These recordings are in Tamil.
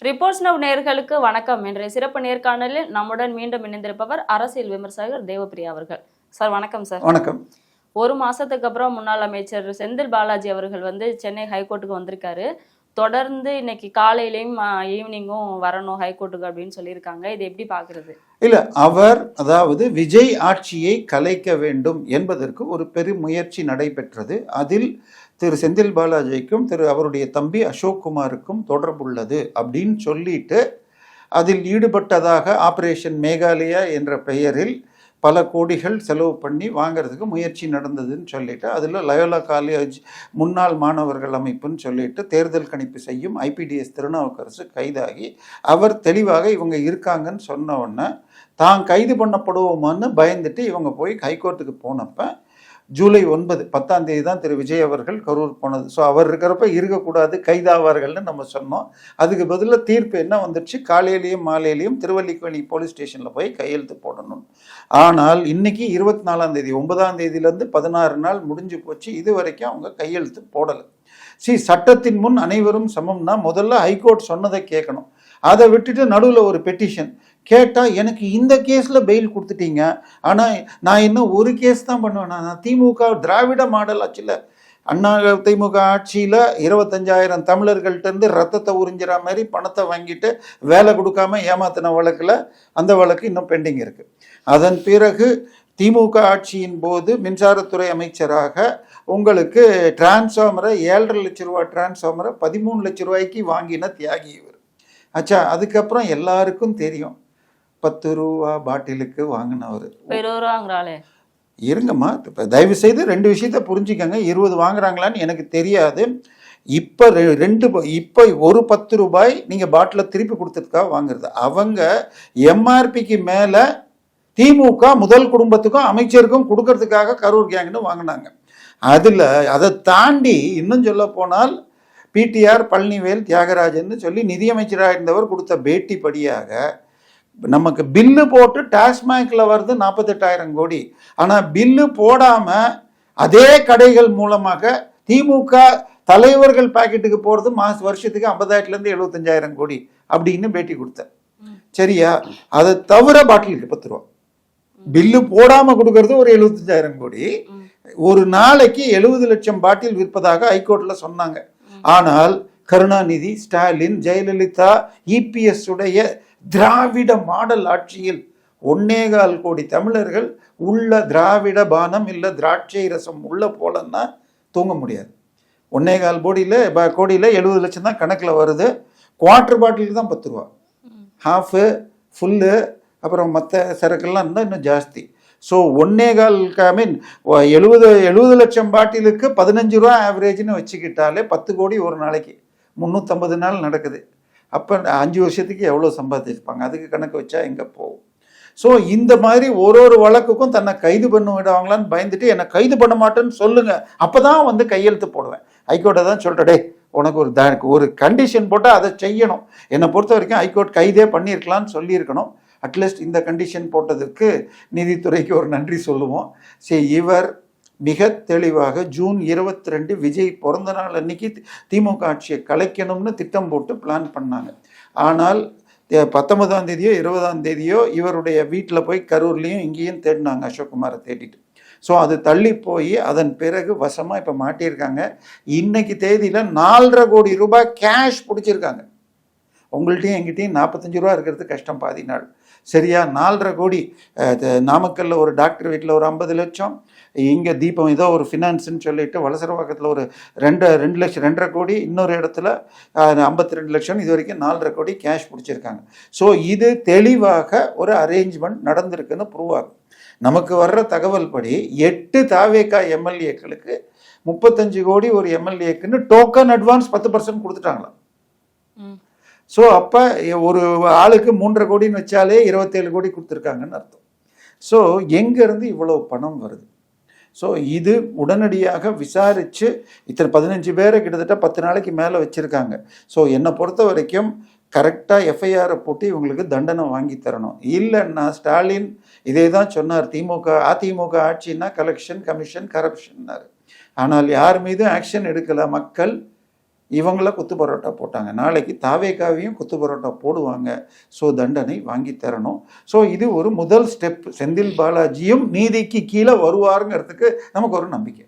ரிப்போர்ட்ஸ் நவ் நேயர்களுக்கு வணக்கம். இன்றைய சிறப்பு நேர்காணலில் நம்முடன் மீண்டும் இணைந்திருப்பவர் அரசியல் விமர்சகர் தேவப்பிரியா அவர்கள். சார் வணக்கம். சார் வணக்கம். ஒரு மாசத்துக்கு அப்புறம் முன்னாள் அமைச்சர் செந்தில் பாலாஜி அவர்கள் சென்னை ஹைகோர்ட்டுக்கு வந்திருக்காரு. தொடர்ந்து இன்னைக்கு காலையிலையும் ஈவினிங்கும் வரணும் ஹைகோர்ட்டுக்கு அப்படின்னு சொல்லியிருக்காங்க. இது எப்படி பாக்குறது? இல்ல, அவர் அதாவது விஜய் ஆட்சியை கலைக்க வேண்டும் என்பதற்கு ஒரு பெரும் முயற்சி நடைபெற்றது. அதில் திரு செந்தில் பாலாஜிக்கும் அவருடைய தம்பி அசோக்குமாருக்கும் தொடர்புள்ளது அப்படின்னு சொல்லிட்டு அதில் ஈடுபட்டதாக ஆபரேஷன் மேகாலயா என்ற பெயரில் பல கோடிகள் செலவு பண்ணி வாங்கிறதுக்கு முயற்சி நடந்ததுன்னு சொல்லிட்டு அதில் லயோலா காலேஜ் முன்னாள் மாணவர்கள் அமைப்புன்னு சொல்லிட்டு தேர்தல் கணிப்பு செய்யும் ஐபிடிஎஸ் திருநாவுக்கரசு கைதாகி அவர் தெளிவாக இவங்க இருக்காங்கன்னு சொன்ன உடனே தான் கைது பண்ணப்படுவோமான்னு பயந்துட்டு இவங்க போய் ஹைகோர்ட்டுக்கு போனப்ப ஜூலை 9 10ஆம் தேதி தான் திரு விஜய் அவர்கள் கரூர் போனது. ஸோ அவர் இருக்கிறப்ப இருக்கக்கூடாது, கைதாவார்கள்னு நம்ம சொன்னோம். அதுக்கு பதிலாக தீர்ப்பு என்ன வந்துடுச்சு, காலையிலையும் மாலையிலையும் திருவல்லிக்கேணி போலீஸ் ஸ்டேஷனில் போய் கையெழுத்து போடணும். ஆனால் இன்னைக்கு 24ஆம் தேதி 9ஆம் தேதியிலேருந்து 16 நாள் முடிஞ்சு போச்சு. இது வரைக்கும் அவங்க கையெழுத்து போடலை. சட்டத்தின் முன் அனைவரும் சமம்னா முதல்ல ஹைகோர்ட் சொன்னதை கேட்கணும். அதை விட்டுட்டு நடுவில் ஒரு பெட்டிஷன் கேட்டால் எனக்கு இந்த கேஸில் பெயில் கொடுத்துட்டீங்க, ஆனால் நான் இன்னும் ஒரு கேஸ் தான் பண்ணுவேன். நான் திமுக திராவிட மாடல் ஆட்சியில் அண்ணா திமுக ஆட்சியில் 25,000 தமிழர்கள்ட்டேருந்து ரத்தத்தை உறிஞ்சிற மாதிரி பணத்தை வாங்கிட்டு வேலை கொடுக்காம ஏமாத்தின வழக்கில் அந்த வழக்கு இன்னும் பெண்டிங் இருக்குது. அதன் பிறகு திமுக ஆட்சியின் போது மின்சாரத்துறை அமைச்சராக உங்களுக்கு டிரான்ஸ்ஃபார்மரை 7.5 லட்ச ரூபா டிரான்ஸ்ஃபார்மரை 13 லட்ச ரூபாய்க்கு வாங்கின தியாகி இவர். ஆச்சா, அதுக்கப்புறம் எல்லாருக்கும் தெரியும் 10 ரூபா பாட்டிலுக்கு வாங்கினவர். இருங்கம்மா, தயவு செய்து 2 விஷயத்த புரிஞ்சுக்கங்க. 20 வாங்குறாங்களான்னு எனக்கு தெரியாது. இப்போ ஒரு 10 ரூபாய் நீங்கள் பாட்டிலை திருப்பி கொடுத்ததுக்காக வாங்குறது. அவங்க எம்ஆர்பிக்கு மேலே திமுக முதல் குடும்பத்துக்கும் அமைச்சருக்கும் கொடுக்கறதுக்காக கரூர் கேங்னு வாங்கினாங்க. அதில் அதை தாண்டி இன்னும் சொல்ல போனால் பிடிஆர் பழனிவேல் தியாகராஜன் சொல்லி நிதியமைச்சராக இருந்தவர் கொடுத்த பேட்டி படியாக நமக்கு பில்லு போட்டு டாஸ்மாகில் வருது 48,000 கோடி. ஆனால் பில்லு போடாமல் அதே கடைகள் மூலமாக திமுக தலைவர்கள் பாக்கெட்டுக்கு போகிறது வருஷத்துக்கு 50,000லேருந்து 75,000 கோடி அப்படின்னு பேட்டி கொடுத்தேன். சரியா? அதை தவிர பாட்டிலுக்கு 10 ரூபா பில்லு போடாமல் கொடுக்கறது ஒரு 75,000 கோடி. ஒரு நாளைக்கு 70 லட்சம் பாட்டில் விற்பதாக ஹைகோர்ட்டில் சொன்னாங்க. ஆனால் கருணாநிதி, ஸ்டாலின், ஜெயலலிதா, இபிஎஸ் உடைய திராவிட மாடல் ஆட்சியில் 1.25 கோடி தமிழர்கள் உள்ள திராவிட பானம் இல்லை திராட்சை ரசம் உள்ள போலன்னா தூங்க முடியாது. 1.25 கோடியில் 70 லட்சம் தான் கணக்கில் வருது. குவார்டர் பாட்டிலுக்கு தான் 10 ரூபா, ஹாஃபு, ஃபுல்லு, அப்புறம் மற்ற சரக்குலாம் இருந்தால் இன்னும் ஜாஸ்தி. ஸோ 70 லட்சம் பாட்டிலுக்கு 15 ரூபா ஆவரேஜ்னு வச்சுக்கிட்டாலே 10 கோடி ஒரு நாளைக்கு 350 நாள் நடக்குது. அப்போ 5 வருஷத்துக்கு எவ்வளோ சம்பாதிச்சிருப்பாங்க? அதுக்கு கணக்கு வச்சா எங்கே போகும்? ஸோ இந்த மாதிரி ஒரு வழக்குக்கும் தன்னை கைது பண்ண விடுவாங்களான்னு பயந்துட்டு என்னை கைது பண்ண மாட்டேன்னு சொல்லுங்கள், அப்போ தான் கையெழுத்து போடுவேன். ஹைகோர்ட்டை தான் சொல்கிறடே, உனக்கு ஒரு கண்டிஷன் போட்டால் அதை செய்யணும். என்னை பொறுத்த வரைக்கும் ஹைகோர்ட் கைதே பண்ணியிருக்கலான்னு சொல்லியிருக்கணும். அட்லீஸ்ட் இந்த கண்டிஷன் போட்டதுக்கு நீதித்துறைக்கு ஒரு நன்றி சொல்லுவோம். இவர் மிக தெளிவாக ஜூன் 22 விஜய் பிறந்த நாள் அன்னைக்கு திமுக ஆட்சியை கலைக்கணும்னு திட்டம் போட்டு பிளான் பண்ணாங்க. ஆனால் 19ஆம் தேதியோ 20ஆம் தேதியோ இவருடைய வீட்டில் போய் கரூர்லேயும் இங்கேயும் தேடினாங்க, அசோக்குமாரை தேடிட்டு. ஸோ அது தள்ளி போய் அதன் பிறகு வசமாக இப்போ மாட்டியிருக்காங்க. இன்னைக்கு தேதியில் 4.5 கோடி ரூபாய் கேஷ் பிடிச்சிருக்காங்க. உங்கள்கிட்டையும் எங்கிட்டையும் 45 ரூபா இருக்கிறது கஷ்டம் பாதி நாள். சரியா? 4.5 கோடி. நாமக்கல்லில் ஒரு டாக்டர் வீட்டில் ஒரு 50 லட்சம், இங்கே தீபம் ஏதோ ஒரு ஃபினான்ஸ்ன்னு சொல்லிட்டு வலசரவாக்கத்தில் ஒரு 2 லட்சம் 2.5 கோடி, இன்னொரு இடத்துல 52 லட்சம், இது வரைக்கும் 4.5 கோடி கேஷ் பிடிச்சிருக்காங்க. ஸோ இது தெளிவாக ஒரு அரேஞ்ச்மெண்ட் நடந்திருக்குன்னு ப்ரூவ் ஆகும். நமக்கு வர்ற தகவல் படி 8 தாவேகா எம்எல்ஏக்களுக்கு 35 கோடி ஒரு எம்எல்ஏக்குன்னு டோக்கன் அட்வான்ஸ் 10% கொடுத்துட்டாங்களாம். ஸோ அப்போ ஒரு ஆளுக்கு 3.5 கோடின்னு வச்சாலே 27 கோடி கொடுத்துருக்காங்கன்னு அர்த்தம். ஸோ எங்கேருந்து இவ்வளோ பணம் வருது? ஸோ இது உடனடியாக விசாரித்து இத்தனை 15 பேரை கிட்டத்தட்ட 10 நாளைக்கு மேலே வச்சுருக்காங்க. ஸோ என்னை பொறுத்த வரைக்கும் கரெக்டாக எஃப்ஐஆரை போட்டு இவங்களுக்கு தண்டனை வாங்கி தரணும். இல்லைன்னா ஸ்டாலின் இதே தான் சொன்னார், அதிமுக ஆட்சின்னா கலெக்ஷன், கமிஷன், கரப்ஷன்னாரு. ஆனால் யார் மீதும் ஆக்ஷன் எடுக்கலை. மக்கள் இவங்கள குத்து பரோட்டா போட்டாங்க, நாளைக்கு தாவேகாவையும் குத்து பரோட்டா போடுவாங்க. ஸோ தண்டனை வாங்கி தரணும். ஸோ இது ஒரு முதல் ஸ்டெப். செந்தில் பாலாஜியும் நீதிக்கு கீழே வருவாருங்கிறதுக்கு நமக்கு ஒரு நம்பிக்கை.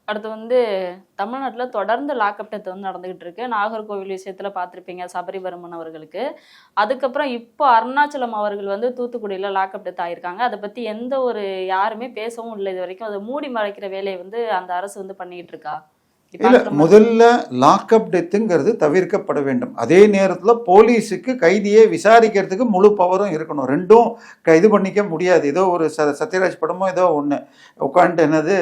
அடுத்து வந்து தமிழ்நாட்டில் தொடர்ந்து லாக்அப் டெத் வந்து நடந்துகிட்டு இருக்கு. நாகர்கோவில் விஷயத்துல பார்த்துருப்பீங்க சபரிவர்மன் அவர்களுக்கு. அதுக்கப்புறம் இப்போ அருணாச்சலம் அவர்கள் வந்து தூத்துக்குடியில் லாக்அப் டெத் ஆயிருக்காங்க. அதை பத்தி எந்த ஒரு யாருமே பேசவும் இல்லை இது வரைக்கும். அதை மூடி மறைக்கிற வேலையை வந்து அந்த அரசு வந்து பண்ணிட்டு இருக்கா? இல்லை, முதல்ல லாக்அப் டெத்துங்கிறது தவிர்க்கப்பட வேண்டும். அதே நேரத்தில் போலீஸுக்கு கைதியை விசாரிக்கிறதுக்கு முழு பவரும் இருக்கணும். ரெண்டும் இது பண்ணிக்க முடியாது. ஏதோ ஒரு சத்யராஜ் படமோ ஏதோ ஒன்று உட்காந்துட்டு என்னது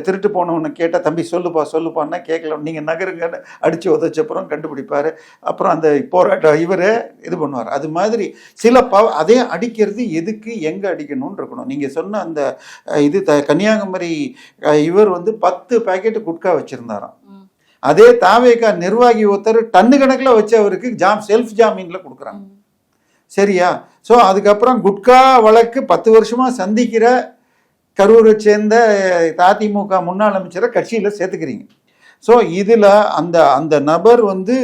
திருட்டு போனவொன்னு கேட்டால் தம்பி சொல்லுப்பான்னா கேட்கல, நீங்கள் நகருங்கன்னு அடித்து உதச்சப்புறம் கண்டுபிடிப்பார். அப்புறம் அந்த போராட்டம் இவரே இது பண்ணுவார். அது மாதிரி சில அதே அடிக்கிறது எதுக்கு எங்கே அடிக்கணும்னு இருக்கணும். நீங்கள் சொன்ன அந்த இது கன்னியாகுமரி இவர் வந்து 10 பாக்கெட்டு குட்கா வச்சுருந்தாராம். அதே தாவேகா நிர்வாகி ஒருத்தர் டன்னு கணக்கில் வச்சு அவருக்கு செல்ஃப் ஜாமீன்ல கொடுக்குறாங்க. சரியா? ஸோ அதுக்கப்புறம் குட்கா வழக்கு 10 வருஷமா சந்திக்கிற கரூரை சேர்ந்த அதிமுக முன்னாள் அமைச்சரை கட்சியில் சேர்த்துக்கிறீங்க. ஸோ இதில் அந்த நபர் வந்து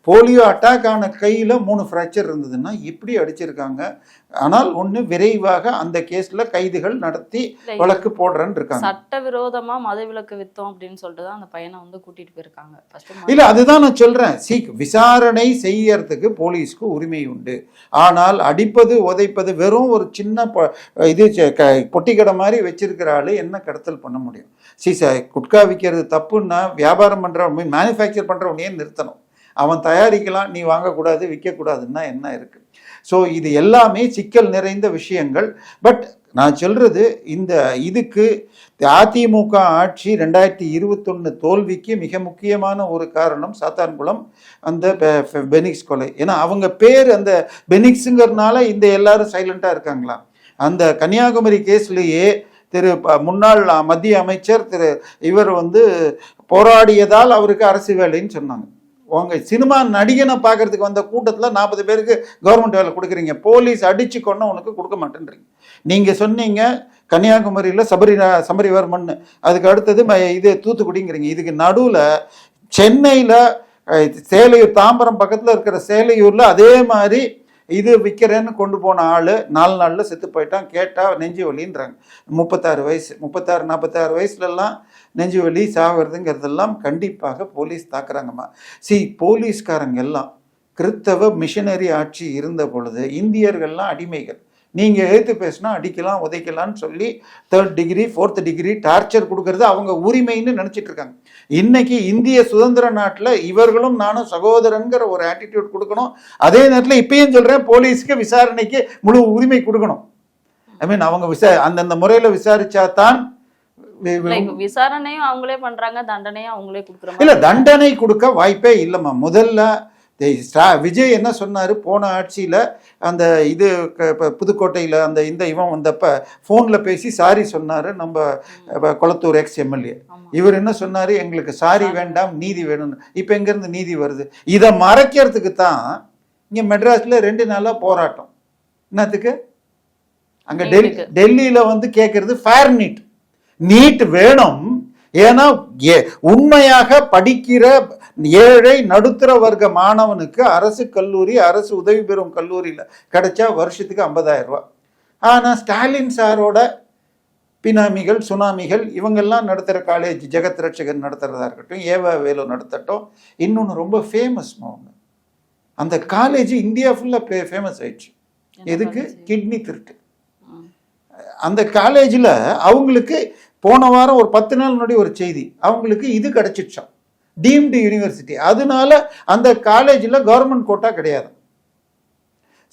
போலியோ அட்டாக் ஆன கையில் 3 ஃப்ராக்சர் இருந்ததுன்னா எப்படி அடிச்சிருக்காங்க. ஆனால் ஒன்று விரைவாக அந்த கேஸில் கைதுகள் நடத்தி வழக்கு போடுறேன்னு இருக்காங்க. சட்டவிரோதமாக மதுவிலக்கு வித்தோம் அப்படின்னு சொல்லிட்டு தான் அந்த பையனை வந்து கூட்டிட்டு போயிருக்காங்க. இல்லை, அதுதான் நான் சொல்கிறேன். விசாரணை செய்யறதுக்கு போலீஸ்க்கு உரிமை உண்டு. ஆனால் அடிப்பது உதைப்பது வெறும் ஒரு சின்ன இது பொட்டிக்கடை மாதிரி வச்சிருக்கிற ஆளு என்ன கடத்தல் பண்ண முடியும்? குட்கா விற்கிறது தப்புன்னா வியாபாரம் பண்ணுறவன் மேனுஃபேக்சர் பண்ணுறவனையே நிறுத்தணும். அவன் தயாரிக்கலாம், நீ வாங்கக்கூடாது விற்கக்கூடாதுன்னா என்ன இருக்கு? ஸோ இது எல்லாமே சிக்கல் நிறைந்த விஷயங்கள். பட் நான் சொல்றது இதுக்கு அதிமுக ஆட்சி 2021 தோல்விக்கு மிக முக்கியமான ஒரு காரணம் சாத்தான்குளம் அந்த பெனிக்ஸ் கொலை. ஏன்னா அவங்க பேர் அந்த பெனிக்ஸுங்கிறதுனால எல்லாரும் சைலண்டா இருக்காங்களா? அந்த கன்னியாகுமரி கேஸ்லேயே முன்னாள் மத்திய அமைச்சர் இவர் வந்து போராடியதால் அவருக்கு அரசு வேலைன்னு சொன்னாங்க. உங்க சினிமா நடிகனை பார்க்கறதுக்கு வந்த கூட்டத்தில் 40 பேருக்கு கவர்மெண்ட் வேலை கொடுக்குறீங்க, போலீஸ் அடிச்சு கொண்டு உனக்கு கொடுக்க மாட்டேன்றீங்க. நீங்க சொன்னீங்க கன்னியாகுமரியில் சபரிவர்மன், அதுக்கு அடுத்தது இது தூத்துக்குடிங்கிறீங்க. இதுக்கு நடுவில் சென்னையில் சேலையூர் தாம்பரம் பக்கத்தில் இருக்கிற சேலையூரில் அதே மாதிரி இது விற்கிறேன்னு கொண்டு போன ஆள் 4 நாளில் செத்து போயிட்டான். கேட்டால் நெஞ்சு வலின்றாங்க. 36 வயசு 46 வயசுலலாம் நெஞ்சு வலி சாகிறதுங்கிறதெல்லாம் கண்டிப்பாக போலீஸ் தாக்குறாங்கம்மா. போலீஸ்காரங்க எல்லாம் கிறித்தவ மிஷனரி ஆட்சி இருந்த பொழுது இந்தியர்கள்லாம் அடிமைகள். நீங்கள் எழுத்து பேசினா அடிக்கலாம் உதைக்கலான்னு சொல்லி 3rd degree 4th degree torture கொடுக்கறது அவங்க உரிமைன்னு நினச்சிட்டு இருக்காங்க. இன்னைக்கு இந்திய சுதந்திர நாட்டில் இவர்களும் நானும் சகோதரங்கிற ஒரு ஆட்டிடியூட் கொடுக்கணும். அதே நேரத்தில் இப்பயும் சொல்கிறேன், போலீஸ்க்கு விசாரணைக்கு முழு உரிமை கொடுக்கணும். அவங்க அந்தந்த முறையில் விசாரிச்சா தான். விசாரணையும் அவங்களே பண்றாங்க, தண்டனையும் அவங்களே கொடுக்குறாங்க. இல்லை, தண்டனை கொடுக்க வாய்ப்பே இல்லைம்மா. முதல்ல விஜய் என்ன சொன்னார், போன ஆட்சியில் அந்த இது புதுக்கோட்டையில் அந்த இவன் வந்தப்ப ஃபோனில் பேசி சாரி சொன்னார் நம்ம கொளத்தூர் எக்ஸ்-எம்எல்ஏ. இவர் என்ன சொன்னார், எங்களுக்கு சாரி வேண்டாம் நீதி வேணும்னு. இப்போ எங்கேருந்து நீதி வருது? இதை மறைக்கிறதுக்கு தான் இங்கே மெட்ராஸில் 2 நாளாக போராட்டம். என்னத்துக்கு? அங்கே டெல்லியில் வந்து கேட்கறது ஃபேர் நீட் வேணும். ஏன்னா உண்மையாக படிக்கிற ஏழை நடுத்தர வர்க்க மாணவனுக்கு அரசு கல்லூரி, அரசு உதவி பெறும் கல்லூரியில் கிடைச்சா வருஷத்துக்கு 50,000 ரூபா. ஆனால் ஸ்டாலின் சாரோட பினாமிகள் சுனாமிகள் இவங்கெல்லாம் நடத்துகிற காலேஜ், ஜெகத் ரட்சகன் நடத்துறதா இருக்கட்டும், ஏவா வேலு நடத்தட்டும், இன்னொன்று ரொம்ப ஃபேமஸ் அவங்க அந்த காலேஜ் இந்தியா ஃபுல்லாக ஃபேமஸ் ஆயிடுச்சு. எதுக்கு? கிட்னி திருட்டு. அந்த காலேஜில் அவங்களுக்கு போன வாரம் ஒரு 10 நாள் முன்னாடி ஒரு செய்தி, அவங்களுக்கு இது கிடைச்சிடுச்சான், டீம்டு யூனிவர்சிட்டி. அதனால அந்த காலேஜில் கவர்மெண்ட் கோட்டா கிடையாது.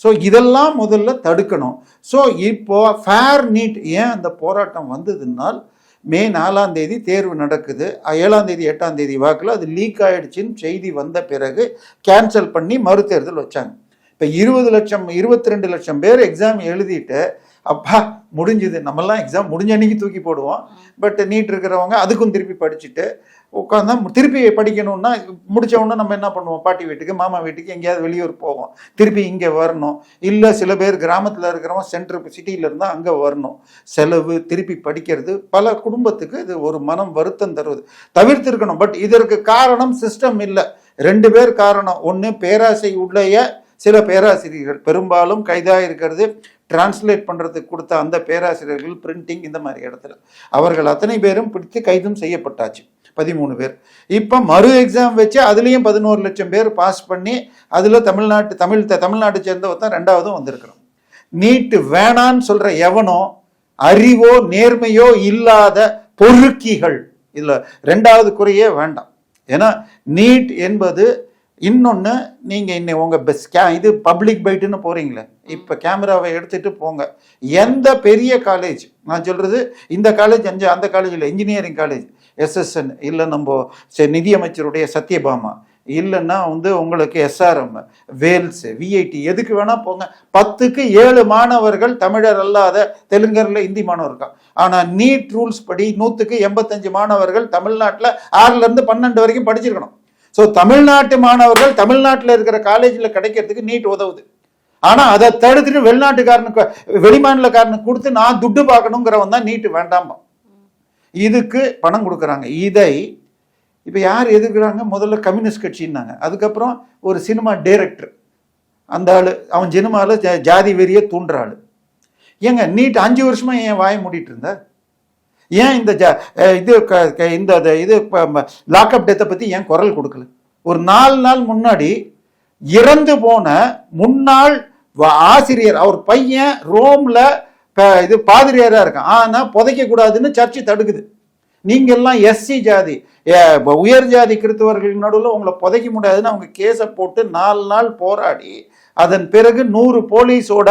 ஸோ இதெல்லாம் முதல்ல தடுக்கணும். ஸோ இப்போ ஃபேர் நீட் ஏன் அந்த போராட்டம் வந்ததுனால், மே 4ஆம் தேதி தேர்வு நடக்குது, 7ஆம் தேதி 8ஆம் தேதி வாக்கில் அது லீக் ஆகிடுச்சின்னு செய்தி வந்த பிறகு கேன்சல் பண்ணி மறுதேர்தல் வச்சாங்க. இப்போ 22 லட்சம் பேர் எக்ஸாம் எழுதிட்டு அப்பா முடிஞ்சுது, நம்மெல்லாம் எக்ஸாம் முடிஞ்ச அன்னைக்கு தூக்கி போடுவோம். பட் நீட் இருக்கிறவங்க அதுக்கும் திருப்பி படிச்சுட்டு உட்காந்தா திருப்பி படிக்கணும்னா முடித்தவொன்னே நம்ம என்ன பண்ணுவோம், பாட்டி வீட்டுக்கு மாமா வீட்டுக்கு எங்கேயாவது வெளியூர் போவோம், திருப்பி இங்கே வரணும். இல்லை சில பேர் கிராமத்தில் இருக்கிறவங்க சென்ட்ரு சிட்டியில் இருந்தால் அங்கே வரணும், செலவு, திருப்பி படிக்கிறது. பல குடும்பத்துக்கு இது ஒரு மனம் வருத்தம் தருவது. தவிர்த்திருக்கணும். பட் இதற்கு காரணம் சிஸ்டம் இல்லை. 2 பேர் காரணம். ஒன்று, பேராசை உடைய சில பேராசிரியர்கள், பெரும்பாலும் கைதாக இருக்கிறது டிரான்ஸ்லேட் பண்ணுறதுக்கு கொடுத்த அந்த பேராசிரியர்கள், பிரிண்டிங் இந்த மாதிரி இடத்துல அவர்கள் அத்தனை பேரும் பிடித்து கைதும் செய்யப்பட்டாச்சு. 13 பேர். இப்போ மறு எக்ஸாம் வச்சு அதுலேயும் 11 லட்சம் பேர் பாஸ் பண்ணி அதில் தமிழ்நாட்டை சேர்ந்த ஒருத்தன் 2ஆவதும் வந்திருக்கிறோம். நீட்டு வேணான்னு சொல்கிற எவனோ அறிவோ நேர்மையோ இல்லாத பொறுக்கிகள். இதில் 2வது குறையே வேண்டாம். ஏன்னா நீட் என்பது இன்னொன்று, நீங்கள் இன்னும் உங்கள் இது பப்ளிக் பைட்டுன்னு போகிறீங்களே, இப்போ கேமராவை எடுத்துகிட்டு போங்க. எந்த பெரிய காலேஜ், நான் சொல்கிறது இந்த காலேஜ் அந்த காலேஜில் இன்ஜினியரிங் காலேஜ் SSN, இல்லை நம்ம நிதியமைச்சருடைய சத்யபாமா, இல்லைன்னா உங்களுக்கு SRM, வேல்ஸ், VIT, எதுக்கு வேணால் போங்க. 10க்கு 7 மாணவர்கள் தமிழர் அல்லாத தெலுங்கரில் இந்தி மாணவர் இருக்கான். ஆனால் நீட் ரூல்ஸ் படி 100க்கு 85 மாணவர்கள் தமிழ்நாட்டில் 6லேருந்து 12 வரைக்கும் படிச்சிருக்கணும். ஸோ தமிழ்நாட்டு மாணவர்கள் தமிழ்நாட்டில் இருக்கிற காலேஜில் கிடைக்கிறதுக்கு நீட் உதவுது. ஆனால் அதை தடுத்துட்டு வெளிநாட்டுக்காரனுக்கு வெளிமாநிலக்காரனுக்கு கொடுத்து நான் துட்டு பார்க்கணுங்கிறவன் தான் நீட்டு வேண்டாமா. இதுக்கு பணம் கொடுக்குறாங்க. இதை இப்போ யார் எதிர்க்கிறாங்க? முதல்ல கம்யூனிஸ்ட் கட்சின்னாங்க, அதுக்கப்புறம் ஒரு சினிமா டைரக்டர், அந்த ஆள் அவன் சினிமாவில் ஜாதி வெறியை தூண்டுற ஆள். ஏங்க நீட் 5 வருஷமா ஏன் வாய மூடிட்டு இருந்தா? ஏன் இந்த இது லாக்அப் டெத்தை பற்றி ஏன் குரல் கொடுக்கல? ஒரு 4 நாள் முன்னாடி இறந்து போன முன்னாள் ஆசிரியர், அவர் பையன் ரோம்ல இது பாதிரியாராக இருக்கான், ஆனால் புதைக்க கூடாதுன்னு சர்ச்சு தடுக்குது. நீங்கெல்லாம் SC ஜாதி, உயர் ஜாதி கிறிஸ்தவர்கள் நடுவில் உங்களை புதைக்க முடியாதுன்னு அவங்க கேஸை போட்டு 4 நாள் போராடி அதன் பிறகு 100 போலீஸோட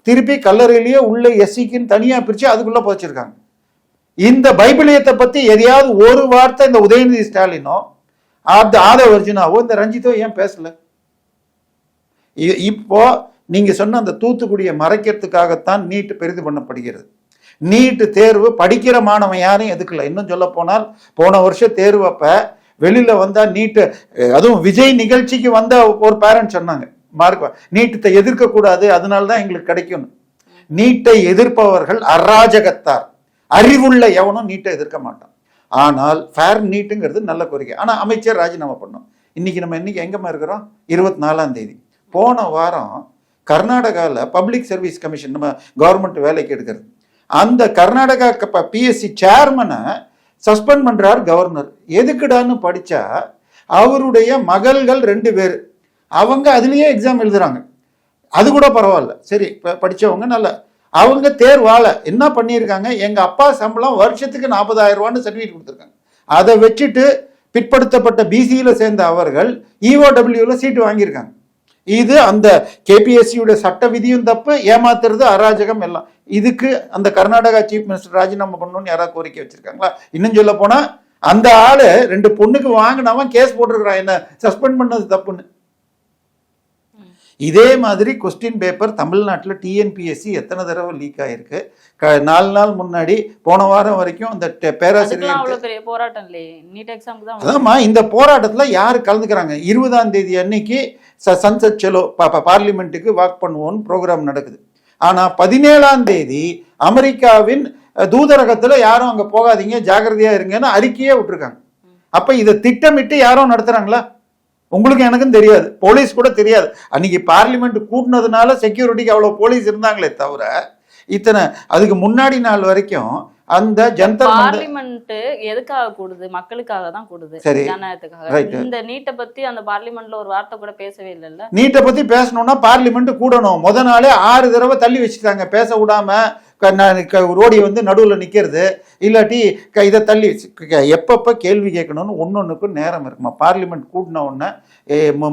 திருப்பி கல்லறையிலேயே உள்ள SCக்குன்னு தனியாக பிரித்து அதுக்குள்ளே புதைச்சிருக்காங்க. இந்த பைபிளியத்தை பற்றி எதையாவது ஒரு வார்த்தை இந்த உதயநிதி ஸ்டாலினோ ஆதவர்ஜுனாவோ இந்த ரஞ்சித்தோ ஏன் பேசல? இப்போ நீங்க சொன்ன அந்த தூத்துக்குடியை மறைக்கிறதுக்காகத்தான் நீட் பெரிது பண்ணப்படுகிறது. நீட்டு தேர்வு படிக்கிற மாணவன் யாரும் எதுக்கல. இன்னும் சொல்ல போனால் போன வருஷம் தேர்வு அப்ப வெளியில வந்தா நீட்டு, அதுவும் விஜய் நிகழ்ச்சிக்கு வந்த ஒரு பேரண்ட் சொன்னாங்க, மார்க் நீட்டத்தை எதிர்க்க கூடாது, அதனால்தான் எங்களுக்கு கிடைக்கும். நீட்டை எதிர்ப்பவர்கள் அராஜகத்தார். அறிவுள்ள எவனும் நீட்டை எதிர்க்க மாட்டான். ஆனால் ஃபேர் நீட்டுங்கிறது நல்ல கோரிக்கை. ஆனால் அமைச்சர் ராஜினாமா பண்ணோம். இன்னைக்கு நம்ம எங்கம்மா இருக்கிறோம்? 24ஆம் தேதி. போன வாரம் கர்நாடகாவில் பப்ளிக் சர்வீஸ் கமிஷன், நம்ம கவர்மெண்ட் வேலைக்கு எடுக்கிறது, அந்த கர்நாடகா PSC சேர்மனை சஸ்பெண்ட் பண்றார் கவர்னர். எதுக்குடான்னு படிச்சா அவருடைய மகள்கள் 2 பேர் அவங்க அதுலேயே எக்ஸாம் எழுதுறாங்க. அது கூட பரவாயில்ல, சரி படித்தவங்க நல்ல, அவங்க தேர்வால என்ன பண்ணியிருக்காங்க, எங்கள் அப்பா சம்பளம் வருஷத்துக்கு 40,000 ரூபான்னு சர்டிஃபிகேட் கொடுத்துருக்காங்க. அதை வச்சுட்டு பிற்படுத்தப்பட்ட BCயில் சேர்ந்த அவர்கள் EOWவில் சீட்டு வாங்கியிருக்காங்க. இது அந்த KPSCயுடைய சட்ட விதியும் தப்பு, ஏமாத்துறது அராஜகம் எல்லாம். இதுக்கு அந்த கர்நாடகா சீஃப் மினிஸ்டர் ராஜினாமா பண்ணணும்னு யாராவது கோரிக்கை வச்சிருக்காங்களா? இன்னும் சொல்ல போனா அந்த ஆளு 2 பொண்ணுக்கு வாங்கினவன் கேஸ் போட்டிருக்கிறான், என்ன சஸ்பெண்ட் பண்ணது தப்புன்னு. இதே மாதிரி கொஸ்டின் பேப்பர் தமிழ்நாட்டில் TNPSC எத்தனை தடவை லீக் ஆயிருக்கு. 4 நாள் முன்னாடி போன வாரம் வரைக்கும் இந்த பேராசிரியர் போராட்டம். அதாம்மா, இந்த போராட்டத்தில் யார் கலந்துக்கிறாங்க? 20ஆம் தேதி அன்னைக்கு சன்செட் செலோ பார்லிமெண்ட்டுக்கு வாக் பண்ணுவோன்னு ப்ரோக்ராம் நடக்குது. ஆனால் 17ஆம் தேதி அமெரிக்காவின் தூதரகத்தில் யாரும் அங்கே போகாதீங்க, ஜாகிரதையா இருங்கன்னு அறிக்கையே விட்டுருக்காங்க. அப்போ இதை திட்டமிட்டு யாரும் நடத்துறாங்களா? உங்களுக்கு எனக்கும் தெரியாது, போலீஸ் கூட தெரியாது. அன்னைக்கு பார்லிமெண்ட் கூட்டினதுனால செக்யூரிட்டிக்கு அவ்வளோ போலீஸ் இருந்தாங்களே தவிர இத்தனை அதுக்கு முன்னாடி நாள் வரைக்கும் அந்த ஜனதா பார்லிமெண்ட் எதுக்காக கூடுது? மக்களுக்காக தான் கூடுது, ஜனநாயகத்துக்காக. இந்த நீட்டை பத்தி அந்த பார்லிமெண்ட்ல ஒரு வார்த்தை கூட பேசவே இல்லைல்ல. நீட்டை பத்தி பேசணும்னா பார்லிமெண்ட் கூடணும். முத நாளே 6 தடவை தள்ளி வச்சுட்டாங்க, பேச விடாம. ரோடி நடுவில் நிற்கிறது, இல்லாட்டி இதை தள்ளி எப்பப்போ கேள்வி கேட்கணும்னு ஒன்னொன்றுக்கும் நேரம் இருக்குமா. பார்லிமெண்ட் கூட்டின உடனே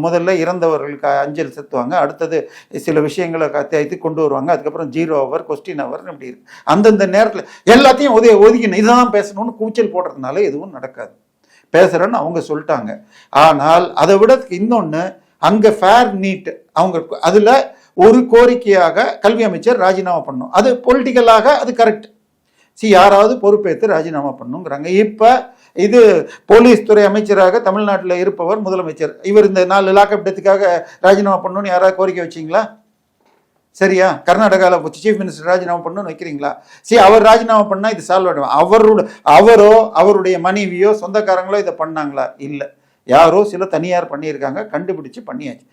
முதல்ல இறந்தவர்களுக்கு அஞ்சல் செலுத்துவாங்க, அடுத்தது சில விஷயங்களை தேய்த்து கொண்டு வருவாங்க, அதுக்கப்புறம் 0 ஹவர், கொஸ்டின் ஹவர், இப்படி இருக்கு. அந்தந்த நேரத்தில் எல்லாத்தையும் ஒதுக்கணும், இதுதான் பேசணும்னு கூச்சல் போடுறதுனால எதுவும் நடக்காது. பேசுகிறேன்னு அவங்க சொல்லிட்டாங்க. ஆனால் அதை விட இன்னொன்று, அங்கே ஃபேர் நீட் அவங்க அதில் ஒரு கோரிக்கையாக கல்வி அமைச்சர் ராஜினாமா பண்ணும். அது பொலிட்டிக்கலாக அது கரெக்ட். யாராவது பொறுப்பேற்று ராஜினாமா பண்ணுங்கிறாங்க. இப்போ இது போலீஸ் துறை அமைச்சராக தமிழ்நாட்டில் இருப்பவர் முதலமைச்சர். இவர் இந்த 4 லாக்அப் டெத்துக்காக ராஜினாமா பண்ணணும்னு யாராவது கோரிக்கை வச்சிங்களா? சரியா? கர்நாடகாவில் சீஃப் மினிஸ்டர் ராஜினாமா பண்ணணும்னு வைக்கிறீங்களா? அவர் ராஜினாமா பண்ணால் இது சால்வ் ஆகிடும். அவரோ அவருடைய மனைவியோ சொந்தக்காரங்களோ இதை பண்ணாங்களா? இல்லை. யாரோ சில தனியார் பண்ணியிருக்காங்க, கண்டுபிடிச்சு பண்ணியாச்சு.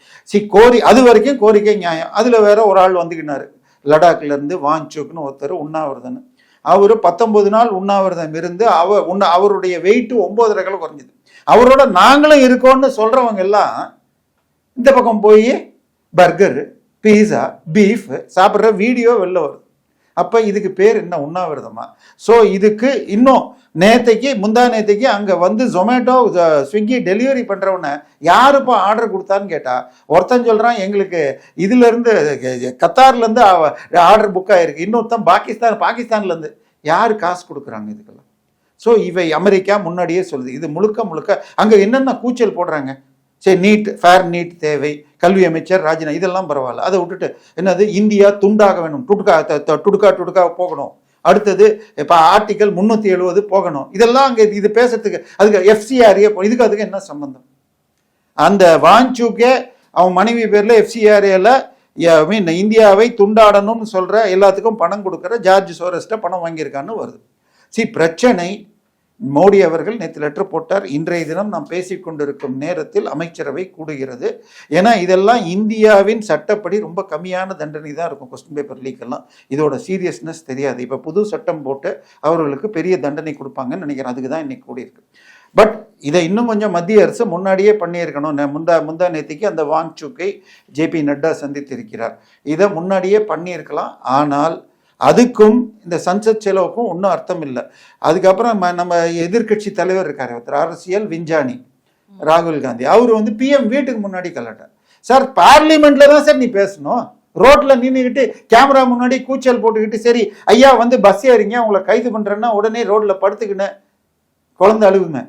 அது வரைக்கும் கோரிக்கை நியாயம். அதில் வேற ஒரு ஆள் வந்துக்கினாரு, லடாக்லேருந்து வாங்சுக்னு ஒருத்தர் உண்ணாவிரதன்னு. அவர் 19 நாள் உண்ணாவிரதம் இருந்து அவருடைய வெயிட்டு 9.5 கிலோ குறைஞ்சிது. அவரோட நாங்களும் இருக்கோம்னு சொல்கிறவங்க எல்லாம் இந்த பக்கம் போய் பர்கரு, பீஸா, பீஃப் சாப்பிட்ற வீடியோ வெளில வருது. அப்போ இதுக்கு பேர் என்ன, உண்ணாவிரதமா? ஸோ இதுக்கு இன்னும் முந்தா நேத்தைக்கு அங்கே வந்து ஜொமேட்டோ, ஸ்விக்கி டெலிவரி பண்ணுறவன யாருப்பா ஆர்டர் கொடுத்தான்னு கேட்டால் ஒருத்தன் சொல்கிறான் எங்களுக்கு இதுலேருந்து கத்தார்லேருந்து ஆர்டர் புக் ஆகிருக்கு, இன்னொருத்தன் பாகிஸ்தான்லேருந்து. யார் காசு கொடுக்குறாங்க இதுக்கெல்லாம்? ஸோ இவை அமெரிக்கா முன்னாடியே சொல்லுது. இது முழுக்க அங்கே என்னென்ன கூச்சல் போடுறாங்க. சரி, ஃபேர் நீட் தேவை, கல்வி அமைச்சர் ராஜினா, இதெல்லாம் பரவாயில்ல. அதை விட்டுட்டு என்னது, இந்தியா துண்டாக வேணும், டுடுக்கா போகணும், அடுத்தது இப்போ ஆர்டிக்கல் 370 போகணும், இதெல்லாம் அங்கே இது பேசுறதுக்கு அதுக்கு எஃப்சிஆர்ஏ அதுக்கு என்ன சம்பந்தம்? அந்த வாங்சுக்கே அவன் மனைவி பேரில் எஃப்சிஆர்ஏல இந்தியாவை துண்டாடணும்னு சொல்கிற எல்லாத்துக்கும் பணம் கொடுக்குற ஜார்ஜ் சோரஸ்ட்ட பணம் வாங்கியிருக்கான்னு வருது. பிரச்சனை மோடி அவர்கள் நேற்று லெட்டர் போட்டார். இன்றைய தினம் நாம் பேசிக்கொண்டிருக்கும் நேரத்தில் அமைச்சரவை கூடுகிறது. ஏன்னா இதெல்லாம் இந்தியாவின் சட்டப்படி ரொம்ப கம்மியான தண்டனை தான் இருக்கும். கொஸ்டின் பேப்பர் லீக்கெல்லாம் இதோட சீரியஸ்னஸ் தெரியாது. இப்போ புது சட்டம் போட்டு அவர்களுக்கு பெரிய தண்டனை கொடுப்பாங்கன்னு நினைக்கிறேன். அதுக்கு தான் இன்னைக்கு கூடியிருக்கு. பட் இதை இன்னும் கொஞ்சம் மத்திய அரசு முன்னாடியே பண்ணியிருக்கணும். முந்தா நேற்றுக்கு அந்த வாங்சுக்கை ஜேபி நட்டா சந்தித்திருக்கிறார். இதை முன்னாடியே பண்ணியிருக்கலாம். ஆனால் அதுக்கும் இந்த சன்சத் செலவுக்கும் ஒன்றும் அர்த்தம் இல்லை. அதுக்கப்புறம் நம்ம எதிர்கட்சி தலைவர் இருக்காரு ஒருத்தர், அரசியல் விஞ்ஞானி ராகுல் காந்தி. அவர் வந்து பிஎம் வீட்டுக்கு முன்னாடி கலட்டார். சார், பார்லிமெண்ட்ல தான் சார் நீ பேசணும். ரோட்ல நின்றுக்கிட்டு கேமரா முன்னாடி கூச்சல் போட்டுக்கிட்டு, சரி ஐயா வந்து பஸ் ஏறிங்க, உங்களை கைது பண்றேன்னா உடனே ரோட்ல படுத்துக்கினேன் குழந்தை அழுகுங்க,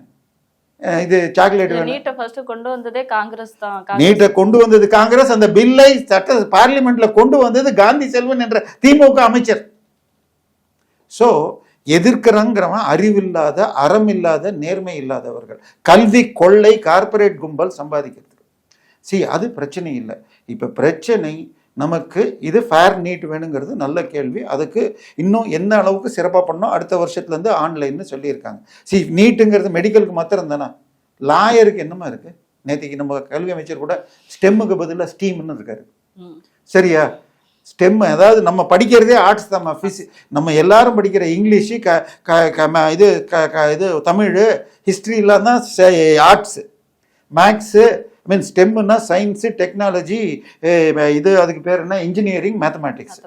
இது சாக்லேட் நீட்டை ஃபர்ஸ்ட் கொண்டு வந்ததே காங்கிரஸ் தான். நீட்டை கொண்டு வந்தது காங்கிரஸ். அந்த பில்லை பார்லிமெண்ட்ல கொண்டு வந்தது காந்தி செல்வன் என்ற திமுக அமைச்சர். ஸோ எதிர்க்கிறங்கிறவன் அறிவில்லாத, அறமில்லாத, நேர்மை இல்லாதவர்கள். கல்வி கொள்ளை கார்பரேட் கும்பல் சம்பாதிக்கிறது. அது பிரச்சனை இல்லை. இப்போ பிரச்சனை நமக்கு இது ஃபேர் நீட் வேணுங்கிறது நல்ல கேள்வி. அதுக்கு இன்னும் என்ன அளவுக்கு சிறப்பாக பண்ணோம், அடுத்த வருஷத்துலேருந்து ஆன்லைன்னு சொல்லியிருக்காங்க. நீட்டுங்கிறது மெடிக்கலுக்கு மாத்திரம் தானே, லாயருக்கு என்னமா இருக்குது? நேற்றுக்கு நம்ம கல்வி அமைச்சர் கூட ஸ்டெம்முக்கு பதிலாக ஸ்டீம்னு இருக்காரு. சரியா? ஸ்டெம் அதாவது நம்ம படிக்கிறதே ஆர்ட்ஸ் தான். நம்ம எல்லாரும் படிக்கிற இங்கிலீஷு, இது தமிழ், ஹிஸ்ட்ரிலாம் தான் ஆர்ட்ஸு. மேக்ஸு ஸ்டெம்னா சயின்ஸு, டெக்னாலஜி, இது அதுக்கு பேர் என்ன, இன்ஜினியரிங், மேத்தமேட்டிக்ஸ்.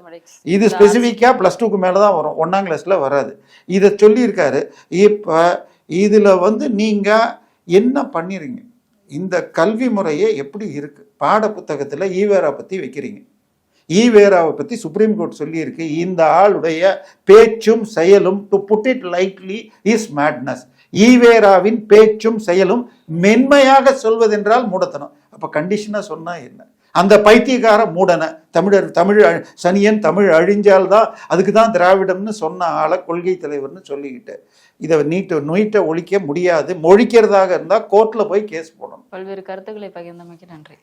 இது ஸ்பெசிஃபிக்காக +2க்கு மேலே தான் வரும், 1ஆம் கிளாஸில் வராது. இதை சொல்லியிருக்காரு. இப்போ இதில் வந்து நீங்கள் என்ன பண்ணிடுறீங்க? இந்த கல்வி முறையே எப்படி இருக்குது? பாட புத்தகத்தில் ஈவேரா பற்றி வைக்கிறீங்க. ஈவேராவை பற்றி சுப்ரீம் கோர்ட் சொல்லியிருக்கு, இந்த ஆளுடைய பேச்சும் செயலும், to put it lightly, is madness. ஈவேராவின் பேச்சும் செயலும் மென்மையாக சொல்வதென்றால் மூடத்தனம். அப்போ கண்டிஷனாக சொன்னால் என்ன? அந்த பைத்தியக்கார மூடனை தமிழ் சனியன், தமிழ் அழிஞ்சால்தான் அதுக்கு தான் திராவிடம்னு சொன்ன ஆளை கொள்கை தலைவர்னு சொல்லிக்கிட்டு இதை நீட்டை ஒழிக்க முடியாது. ஒழிக்கிறதாக இருந்தால் கோர்ட்டில் போய் கேஸ் போடணும். பல்வேறு கருத்துக்களை பகிர்ந்தமைக்கு நன்றி.